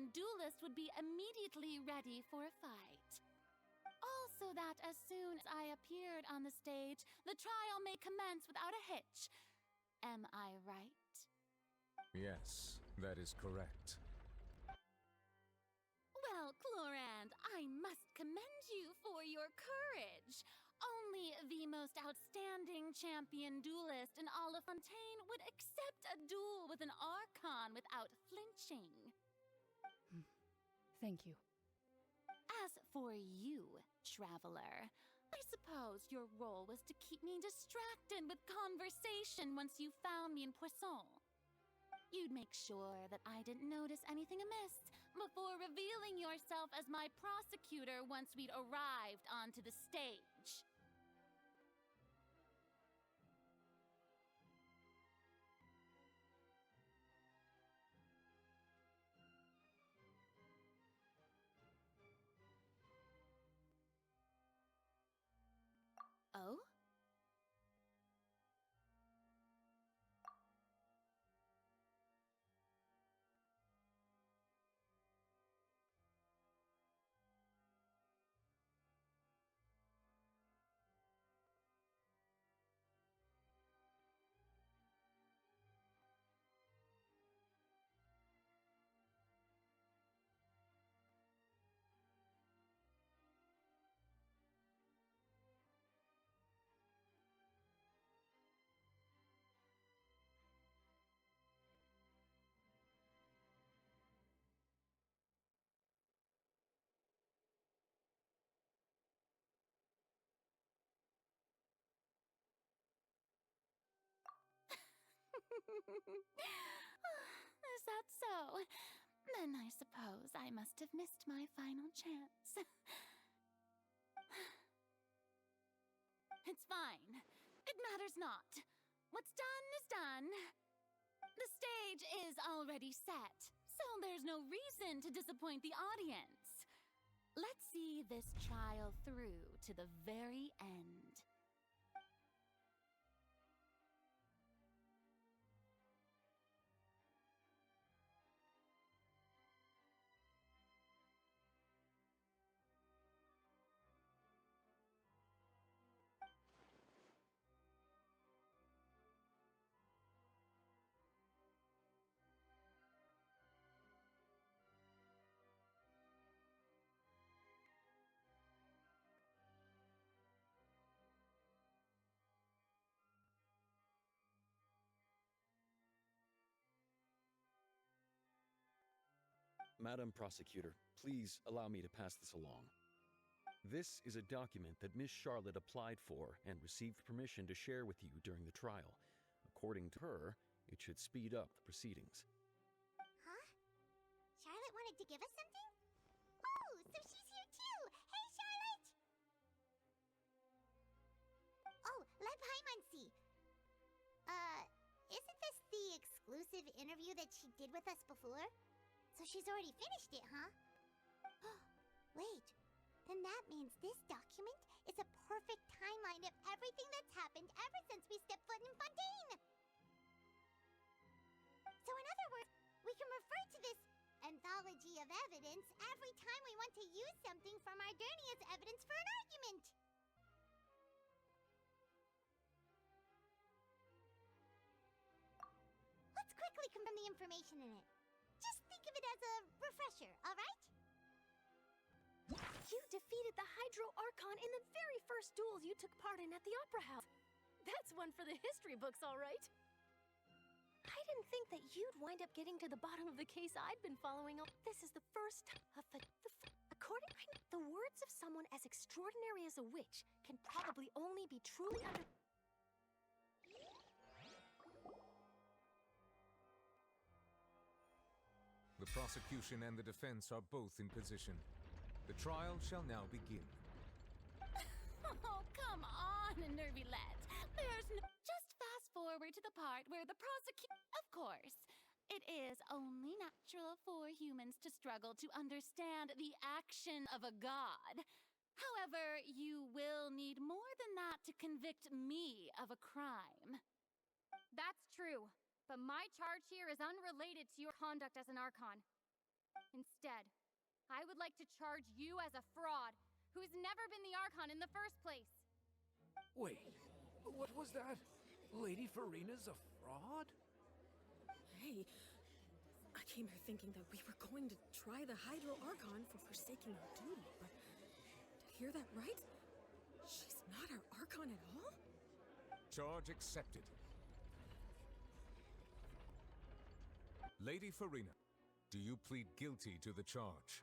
champion duelist would be immediately ready for a fight. Also that as soon as I appeared on the stage, the trial may commence without a hitch. Am I right? Yes, that is correct. Well, Chlorand, I must commend you for your courage. Only the most outstanding champion duelist in all of Fontaine would accept a duel with an Archon without flinching. Thank you. As for you, Traveler, I suppose your role was to keep me distracted with conversation once you found me in Poisson. You'd make sure that I didn't notice anything amiss before revealing yourself as my prosecutor once we'd arrived onto the stage. Oh? Is that so? Then I suppose I must have missed my final chance. It's fine. It matters not. What's done is done. The stage is already set, so there's no reason to disappoint the audience. Let's see this trial through to the very end. Madam Prosecutor, please allow me to pass this along. This is a document that Miss Charlotte applied for and received permission to share with you during the trial. According to her, it should speed up the proceedings. Huh? Charlotte wanted to give us something? Oh, so she's here too! Hey, Charlotte! Oh, let Paimon see. Isn't this the exclusive interview that she did with us before? So she's already finished it, huh? Wait, then that means this document is a perfect timeline of everything that's happened ever since we stepped foot in Fontaine! So in other words, we can refer to this anthology of evidence every time we want to use something from Ardernia's evidence for an argument! Let's quickly confirm the information in it. Just think of it as a refresher, alright? You defeated the Hydro Archon in the very first duel you took part in at the Opera House. That's one for the history books, all right. I didn't think that you'd wind up getting to the bottom of the case I'd been following. This is the first of according the words of someone as extraordinary as a witch can probably only be truly under. The prosecution and the defense are both in position. The trial shall now begin. Oh, come on, Nervylette. There's no... Just fast forward to the part where the Of course, it is only natural for humans to struggle to understand the action of a god. However, you will need more than that to convict me of a crime. That's true, but my charge here is unrelated to your conduct as an Archon. In Instead, I would like to charge you as a fraud who's never been the Archon in the first place. Wait, what was that? Lady Furina's a fraud? Hey, I came here thinking that we were going to try the Hydro Archon for forsaking our duty, but did I hear that right? She's not our Archon at all? Charge accepted. Lady Furina, do you plead guilty to the charge?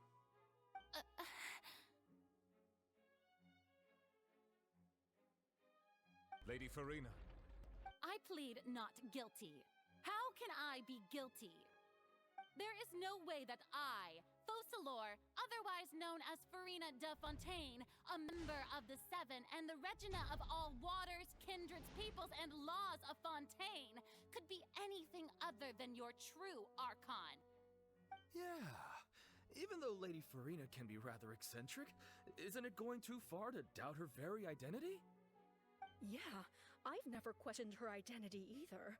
Lady Furina. I plead not guilty. How can I be guilty? There is no way that I, Focalor, otherwise known as Furina de Fontaine, a member of the Seven and the Regina of all waters, kindreds, peoples, and laws of Fontaine, could be anything other than your true Archon. Yeah. Even though Lady Furina can be rather eccentric, isn't it going too far to doubt her very identity? Yeah, I've never questioned her identity either.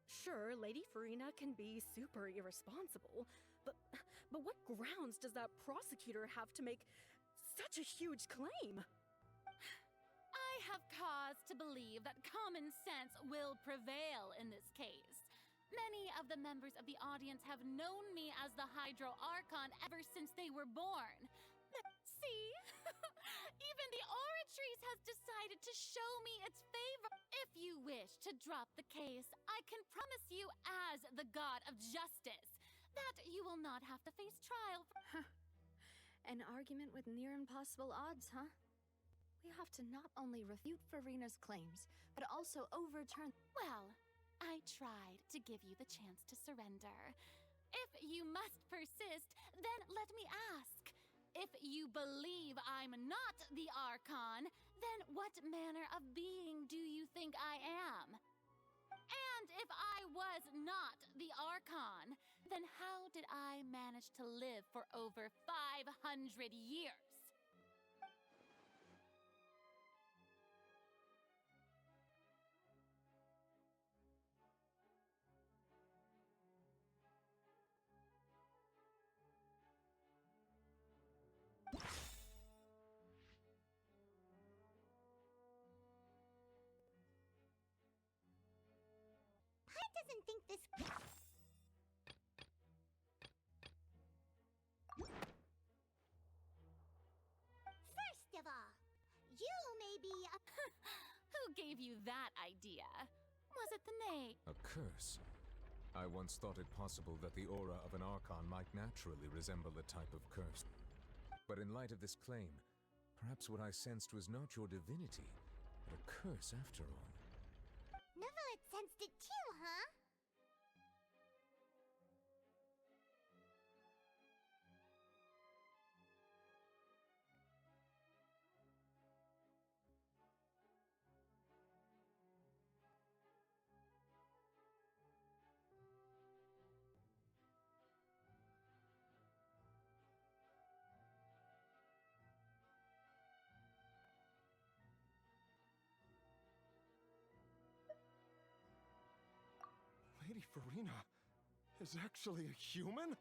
Sure, Lady Furina can be super irresponsible, but what grounds does that prosecutor have to make such a huge claim? I have cause to believe that common sense will prevail in this case. Many of the members of the audience have known me as the Hydro Archon ever since they were born. See? Even the Oratrice has decided to show me its favor. If you wish to drop the case, I can promise you as the god of justice that you will not have to face trial for— An argument with near impossible odds, huh? We have to not only refute Furina's claims, but also overturn— Well, I tried to give you the chance to surrender. If you must persist, then let me ask. If you believe I'm not the Archon, then what manner of being do you think I am? And if I was not the Archon, then how did I manage to live for over 500 years? Doesn't think this. First of all, you may be a. Who gave you that idea? Was it the maid? A curse? I once thought it possible that the aura of an Archon might naturally resemble a type of curse. But in light of this claim, perhaps what I sensed was not your divinity, but a curse after all. Neverlet sensed it too, huh? Lady Furina is actually a human?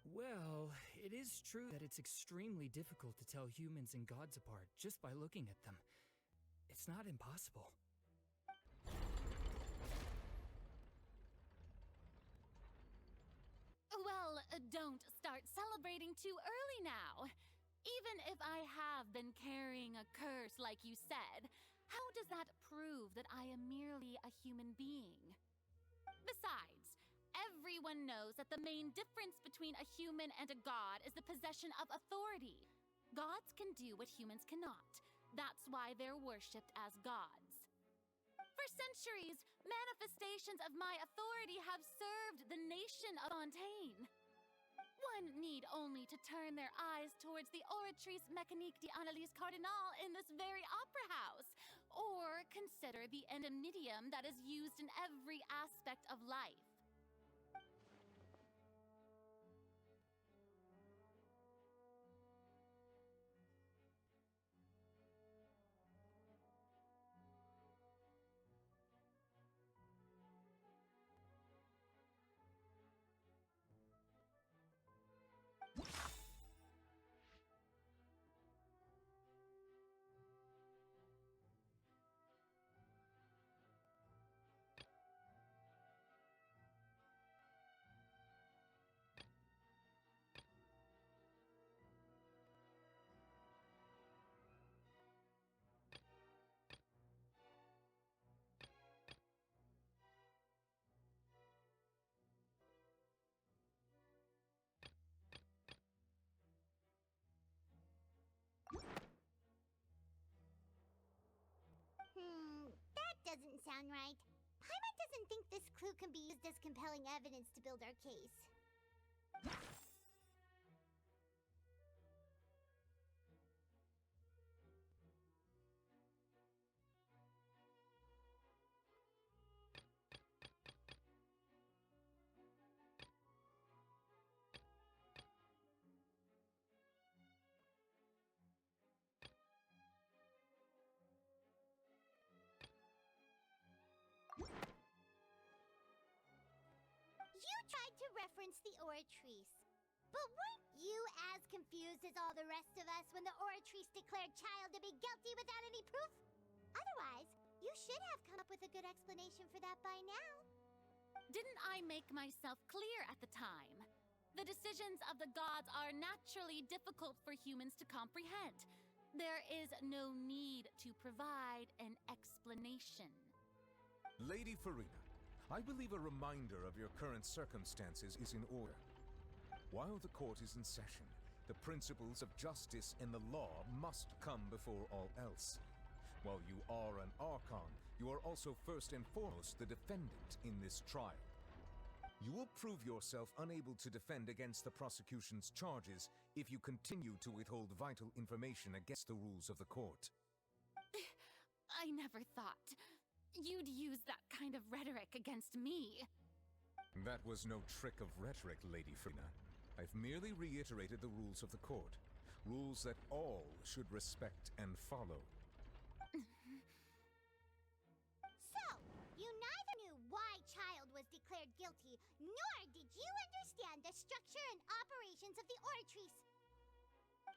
Well, it is true that it's extremely difficult to tell humans and gods apart just by looking at them. It's not impossible. Well, don't start celebrating too early now. Even if I have been carrying a curse like you said, how does that prove that I am merely a human being? Besides, everyone knows that the main difference between a human and a god is the possession of authority. Gods can do what humans cannot. That's why they're worshipped as gods. For centuries, manifestations of my authority have served the nation of Fontaine. One need only to turn their eyes towards the Oratrice Mécanique d'Analyse Cardinal in this very opera house, or consider the endemnitium that is used in every aspect of life. one, right? Paimon doesn't think this clue can be used as compelling evidence to build our case. You tried to reference the Oratrice. But weren't you as confused as all the rest of us when the Oratrice declared Child to be guilty without any proof? Otherwise, you should have come up with a good explanation for that by now. Didn't I make myself clear at the time? The decisions of the gods are naturally difficult for humans to comprehend. There is no need to provide an explanation. Lady Furina, I believe a reminder of your current circumstances is in order. While the court is in session, the principles of justice and the law must come before all else. While you are an Archon, you are also first and foremost the defendant in this trial. You will prove yourself unable to defend against the prosecution's charges if you continue to withhold vital information against the rules of the court. I never thought you'd use that kind of rhetoric against me. That was no trick of rhetoric, Lady Furina. I've merely reiterated the rules of the court. Rules that all should respect and follow. So, you neither knew why Child was declared guilty, nor did you understand the structure and operations of the Oratrice.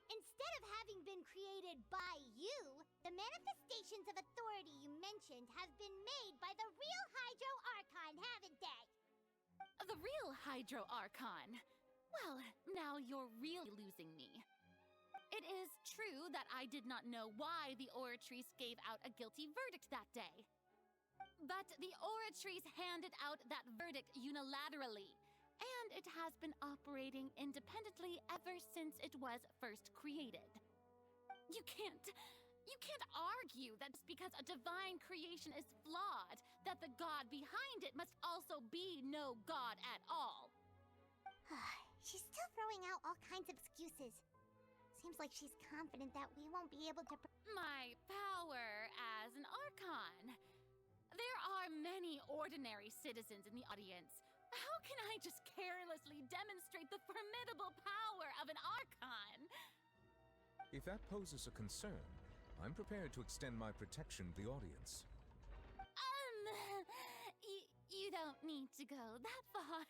Instead of having been created by you, the manifestations of authority you mentioned have been made by the real Hydro Archon, haven't they? The real Hydro Archon? Well, now you're really losing me. It is true that I did not know why the Oratrice gave out a guilty verdict that day. But the Oratrice handed out that verdict unilaterally, and it has been operating independently ever since it was first created. You can't argue that just because a divine creation is flawed, that the god behind it must also be no god at all. She's still throwing out all kinds of excuses. Seems like she's confident that we won't be able to... My power as an Archon. There are many ordinary citizens in the audience. How can I just carelessly demonstrate the formidable power of an Archon? If that poses a concern, I'm prepared to extend my protection to the audience. You don't need to go that far.